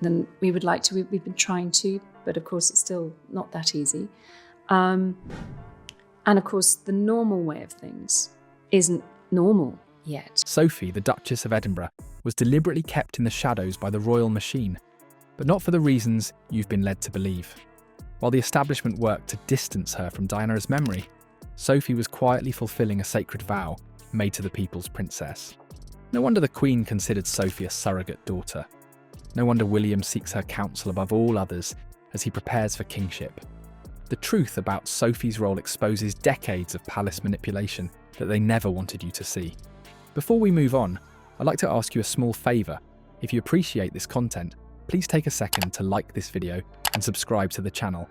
than we would like to. We've been trying to, but of course it's still not that easy. And of course, the normal way of things isn't normal yet. Sophie, the Duchess of Edinburgh, was deliberately kept in the shadows by the royal machine, but not for the reasons you've been led to believe. While the establishment worked to distance her from Diana's memory, Sophie was quietly fulfilling a sacred vow made to the people's princess. No wonder the Queen considered Sophie a surrogate daughter. No wonder William seeks her counsel above all others as he prepares for kingship. The truth about Sophie's role exposes decades of palace manipulation that they never wanted you to see. Before we move on, I'd like to ask you a small favour. If you appreciate this content, please take a second to like this video and subscribe to the channel.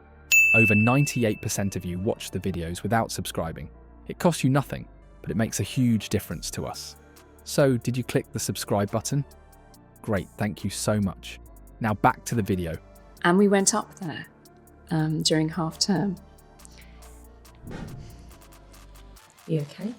Over 98% of you watch the videos without subscribing. It costs you nothing, but it makes a huge difference to us. So, did you click the subscribe button? Great, thank you so much. Now back to the video. And we went up there during half term. You okay?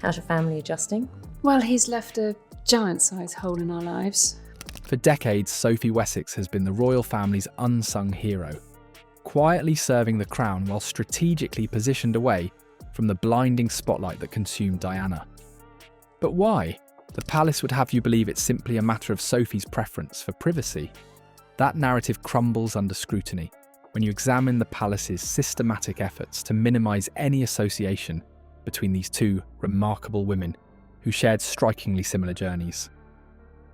How's your family adjusting? Well, he's left a giant-sized hole in our lives. For decades, Sophie Wessex has been the royal family's unsung hero, quietly serving the crown while strategically positioned away from the blinding spotlight that consumed Diana. But why? The palace would have you believe it's simply a matter of Sophie's preference for privacy. That narrative crumbles under scrutiny when you examine the palace's systematic efforts to minimise any association between these two remarkable women who shared strikingly similar journeys.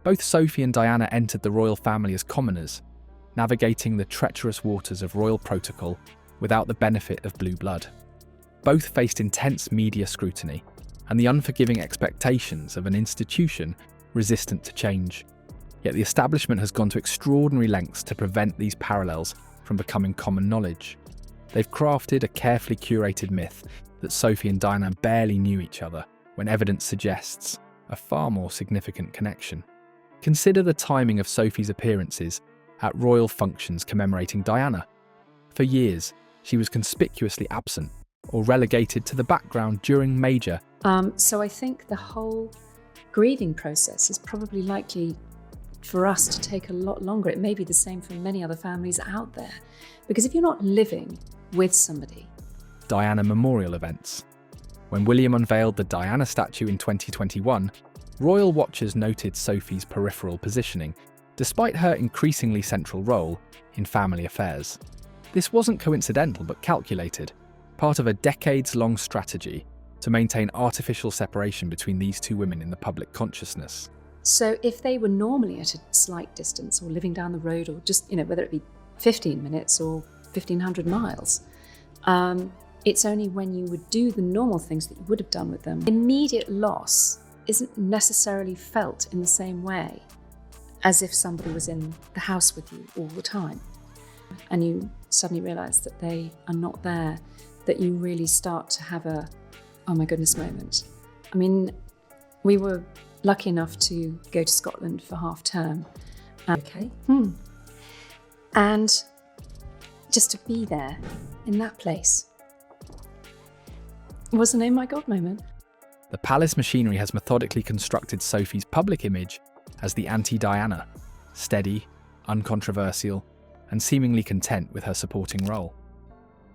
Both Sophie and Diana entered the royal family as commoners, navigating the treacherous waters of royal protocol without the benefit of blue blood. Both faced intense media scrutiny and the unforgiving expectations of an institution resistant to change. Yet the establishment has gone to extraordinary lengths to prevent these parallels from becoming common knowledge. They've crafted a carefully curated myth that Sophie and Diana barely knew each other, when evidence suggests a far more significant connection. Consider the timing of Sophie's appearances at royal functions commemorating Diana. For years, she was conspicuously absent or relegated to the background during major. So I think the whole grieving process is probably likely for us to take a lot longer. It may be the same for many other families out there. Because if you're not living with somebody. Diana memorial events. When William unveiled the Diana statue in 2021, royal watchers noted Sophie's peripheral positioning, despite her increasingly central role in family affairs. This wasn't coincidental but calculated, part of a decades-long strategy to maintain artificial separation between these two women in the public consciousness. So if they were normally at a slight distance or living down the road or just, whether it be 15 minutes or 1,500 miles, it's only when you would do the normal things that you would have done with them. Immediate loss isn't necessarily felt in the same way as if somebody was in the house with you all the time. And you suddenly realise that they are not there, that you really start to have a, oh my goodness moment. I mean, we were lucky enough to go to Scotland for half term. Okay. And just to be there in that place was an oh my God moment. The palace machinery has methodically constructed Sophie's public image as the anti-Diana, steady, uncontroversial, and seemingly content with her supporting role.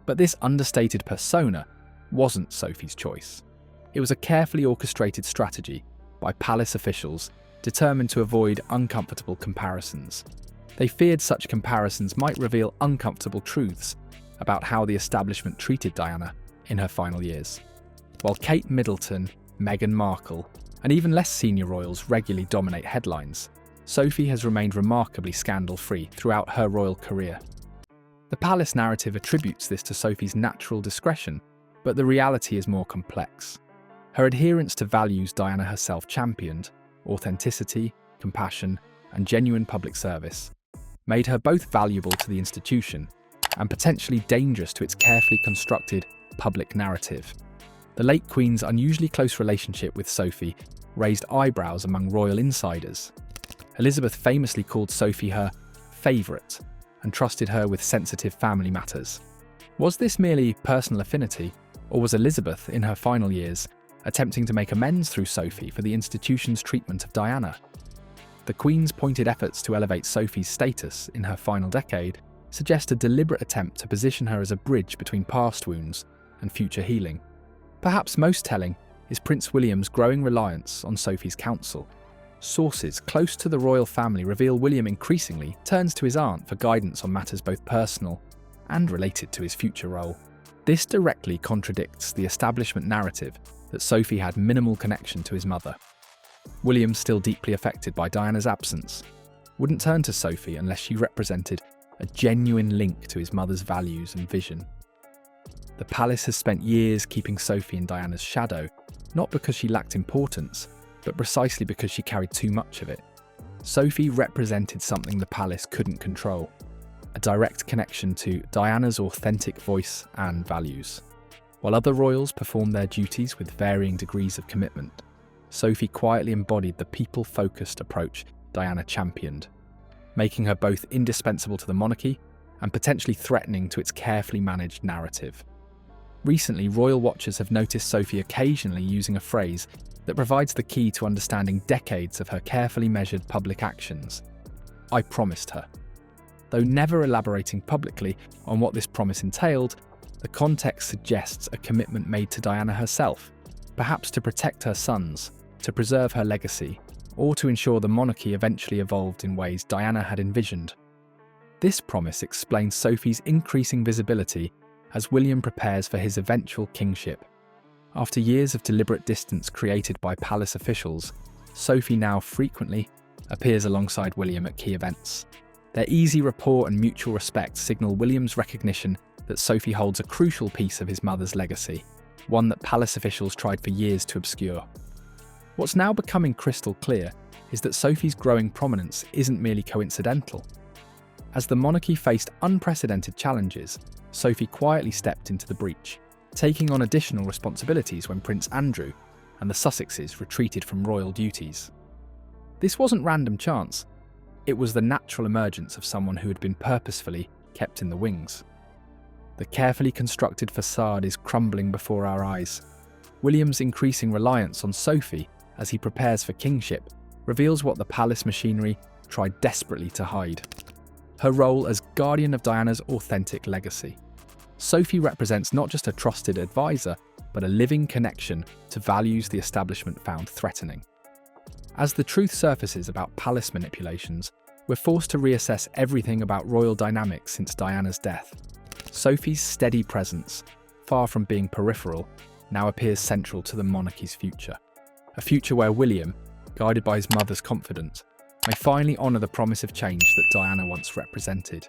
But this understated persona wasn't Sophie's choice. It was a carefully orchestrated strategy by palace officials determined to avoid uncomfortable comparisons. They feared such comparisons might reveal uncomfortable truths about how the establishment treated Diana in her final years. While Kate Middleton, Meghan Markle, and even less senior royals regularly dominate headlines, Sophie has remained remarkably scandal-free throughout her royal career. The palace narrative attributes this to Sophie's natural discretion, but the reality is more complex. Her adherence to values Diana herself championed, authenticity, compassion, and genuine public service, made her both valuable to the institution and potentially dangerous to its carefully constructed public narrative. The late Queen's unusually close relationship with Sophie raised eyebrows among royal insiders. Elizabeth famously called Sophie her favourite and trusted her with sensitive family matters. Was this merely personal affinity, or was Elizabeth, in her final years, attempting to make amends through Sophie for the institution's treatment of Diana? The The Queen's pointed efforts to elevate Sophie's status in her final decade suggest a deliberate attempt to position her as a bridge between past wounds and future healing. Perhaps most telling is Prince William's growing reliance on Sophie's counsel. Sources close to the royal family reveal William increasingly turns to his aunt for guidance on matters both personal and related to his future role. This directly contradicts the establishment narrative that Sophie had minimal connection to his mother. William, still deeply affected by Diana's absence, wouldn't turn to Sophie unless she represented a genuine link to his mother's values and vision. The palace has spent years keeping Sophie in Diana's shadow, not because she lacked importance, but precisely because she carried too much of it. Sophie represented something the palace couldn't control, a direct connection to Diana's authentic voice and values. While other royals performed their duties with varying degrees of commitment, Sophie quietly embodied the people-focused approach Diana championed, making her both indispensable to the monarchy and potentially threatening to its carefully managed narrative. Recently, royal watchers have noticed Sophie occasionally using a phrase that provides the key to understanding decades of her carefully measured public actions. "I promised her." Though never elaborating publicly on what this promise entailed, the context suggests a commitment made to Diana herself, perhaps to protect her sons, to preserve her legacy, or to ensure the monarchy eventually evolved in ways Diana had envisioned. This promise explains Sophie's increasing visibility as William prepares for his eventual kingship. After years of deliberate distance created by palace officials, Sophie now frequently appears alongside William at key events. Their easy rapport and mutual respect signal William's recognition that Sophie holds a crucial piece of his mother's legacy, one that palace officials tried for years to obscure. What's now becoming crystal clear is that Sophie's growing prominence isn't merely coincidental. As the monarchy faced unprecedented challenges, Sophie quietly stepped into the breach, taking on additional responsibilities when Prince Andrew and the Sussexes retreated from royal duties. This wasn't random chance. It was the natural emergence of someone who had been purposefully kept in the wings. The carefully constructed facade is crumbling before our eyes. William's increasing reliance on Sophie as he prepares for kingship reveals what the palace machinery tried desperately to hide: her role as guardian of Diana's authentic legacy. Sophie represents not just a trusted advisor, but a living connection to values the establishment found threatening. As the truth surfaces about palace manipulations, we're forced to reassess everything about royal dynamics since Diana's death. Sophie's steady presence, far from being peripheral, now appears central to the monarchy's future. A future where William, guided by his mother's confidence, may finally honour the promise of change that Diana once represented.